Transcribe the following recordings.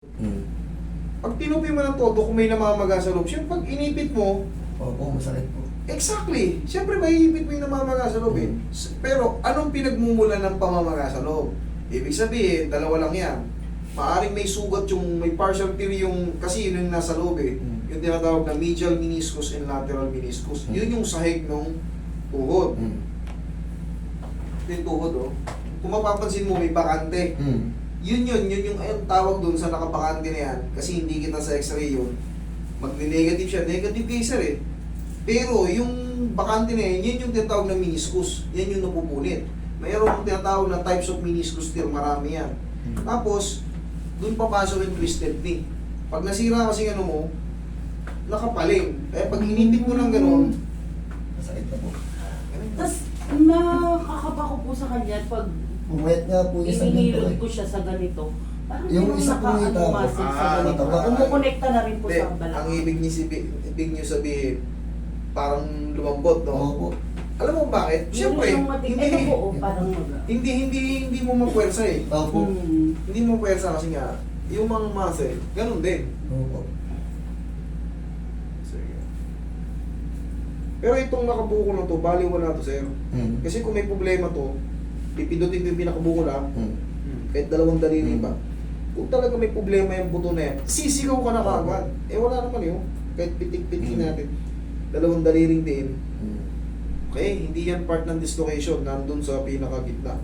Hmm. Pag tinupi mo ng todo, kung may namamaga sa loob, siyempre pag inipit mo, Opo, masakit po. exactly, siyempre maiipit mo yung namamaga sa loob eh. Pero anong pinagmumulan ng pamamaga sa loob? Ibig sabihin, dalawa lang yan. Maaring may sugat yung, may partial tear yung, kasi yun yung nasa loob eh. Yung tinatawag na medial meniscus and lateral meniscus. Yun yung sahig ng tuhod. Ito yung tuhod oh. Kung mapapansin mo, may bakante. Yun yung ayun tawag doon sa nakabakante na yan, kasi hindi kita sa x-ray yun, magne-negative siya, negative kayo sir eh. Pero yung bakante na yan, yun yung tinatawag na meniscus, yan yung napupunit. Mayroon tinatawag na types of meniscus tear, marami yan. Tapos, doon papasok yung twisted knee. Pag nasira kasi ano mo, nakapaling. Kaya pag inipit mo ng gano'n, Masakit na po. Tapos, nakakaba ko po sa kanya pag Pumayat nga po isang inihilod ganito ko siya sa ganito. Parang Yung yung isa po yung tao. muscle sa ganito. mataba. Kumukonekta na rin po hindi, sa balakang. ang ibig niyo sabihin, parang lumambot, no? Opo. Alam mo bakit? Siyempre, Ito po, oh, parang maga. hindi mo mapwersa eh. Opo. Hindi mo mapwersa kasi nga, yung mga muscle, ganun din. Opo. Sige. Pero itong nakabuko na to, bali wala to sir. Kasi kung may problema to, pipindutin ko yung pinakabuko lang, kahit dalawang daliri pa. Kung talaga may problema yung buto na yan, sisigaw ka na kaagad. Eh wala naman yun. Kahit pitik-pitik natin. Dalawang daliring din. Okay, hindi yan part ng dislocation, nandun sa pinakagitna.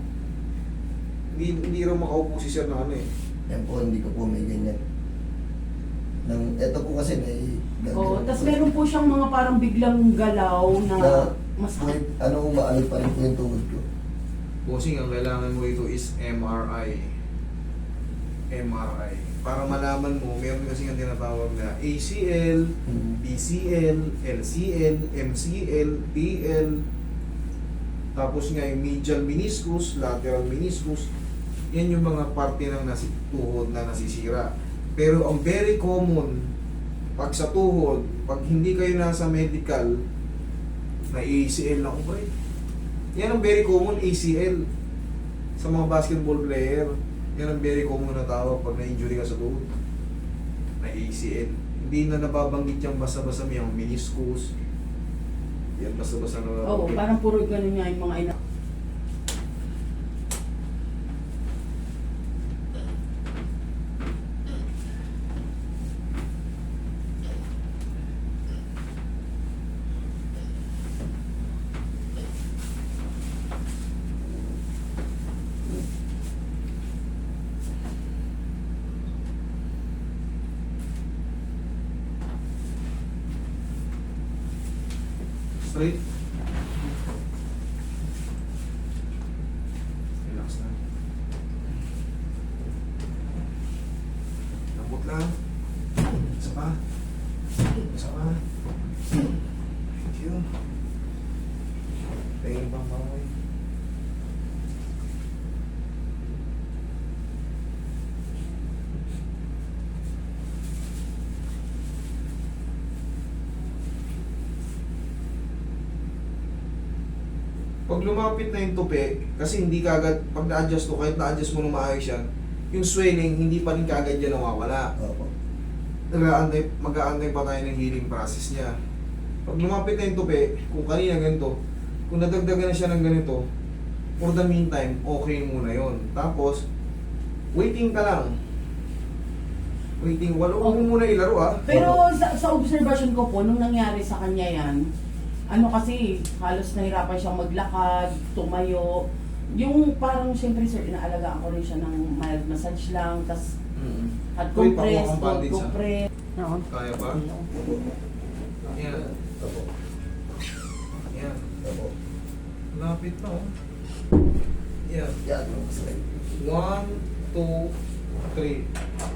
Hindi raw makaupo si sir na ano eh. Yan po, hindi ko po may ganyan. Ito po kasi may Oo, tapos meron po siyang mga parang biglang galaw na masakit. ano, maano pa rin po yung tuhod ko. Bossing, ang kailangan mo ito is MRI. MRI. Para malaman mo, meron kasi ang tinatawag na ACL, PCL, LCL, MCL, PL, tapos nga yung medial meniscus, lateral meniscus, yan yung mga parte ng tuhod na nasisira. Pero ang very common, pag sa tuhod, pag hindi kayo nasa medical, na ACL na ko yan ang very common, ACL. Sa mga basketball player, yan ang very common na tawag pag na-injury ka sa tuhod. Na ACL. Hindi na nababanggit yung basta-basta may yung meniscus. Yan basta-basta na Oo, parang puro ganun nga yung mga ina. Straight. Relax na. Lambot lang. Isa pa. Isa pa. Thank you. Tingin bang baway. Pag lumapit na yung tupi, kasi hindi kagad, pag na-adjust to, kahit na-adjust mo na maayos yan, yung swelling, hindi pa rin kagad yan nawawala. Opo. Mag-aantay pa tayo ng healing process niya. Pag lumapit na yung tupi, kung kanina ganito, kung nadagdagan na siya ng ganito, for the meantime, okay muna yon. Tapos, waiting ka lang. Waiting, wala mo muna ilaro ah. Pero sa observation ko po, nung nangyari sa kanya yan, ano kasi, halos nahirapan siyang maglakad, tumayo. Yung parang, siyempre sir, inaalagaan ko rin siya ng mild massage lang, tas hot Uy, compress, pakuha kang cold bandage, ah. compress. Oo. Kaya ba? Yan. Opo. Yan. Opo. Lapit na oh. Yan. Yan, masakit. 1, 2, 3.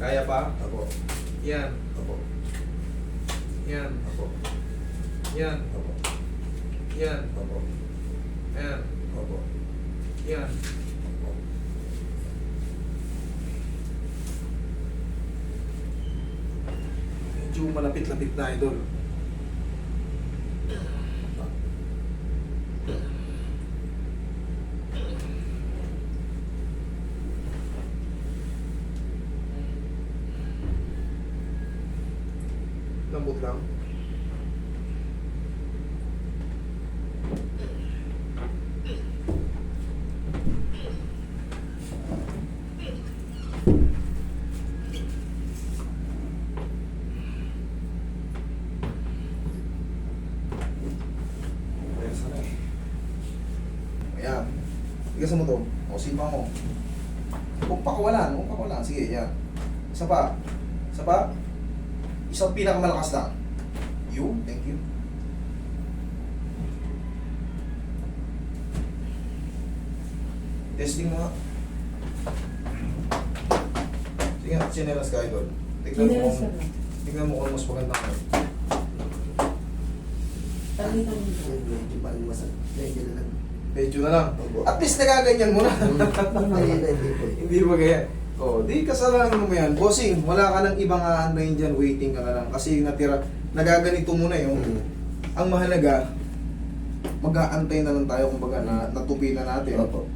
Kaya pa? Opo. Yan. Opo. Yan. Opo. Yan. Opo. Yan. Opo. Yan. Opo. Yan. Medyo malapit-lapit na idol. Malambot lang. Ayan, sana eh. Ayan. Tigasan mo to. O, sipa mo. Huwag pakawalan, huwag pakawalan. Sige, yan. Isa pa. Isa pa. Isang pinakamalakas lang. You, thank you. Testing mo nga. Sige nga, sinelas ka, idol. Chinelas ka lang. Tignan mo kung mas maganda ka. Talito nito. Medyo parang masakit. Medyo na lang. Medyo na lang. At least nagaganyan mo na. Hindi po. Hindi ba kaya? Oh, di kasalanan mo yan. Bossing, wala ka nang ibang aantayin dyan, waiting ka na lang. Kasi natira, nagaganito mo na yung. Ang mahalaga, mag-aantay na lang tayo, kumbaga, na natupi na natin. Opo.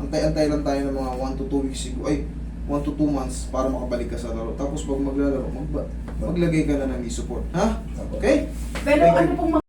Antay-antay lang tayo ng mga 1 to 2 weeks siguro. Ay, 1 to 2 months para makabalik ka sa laro. Tapos pag maglalaro, maglagay ka na ng e-support. Ha? Opo. Okay? Pero Thank you. ano pong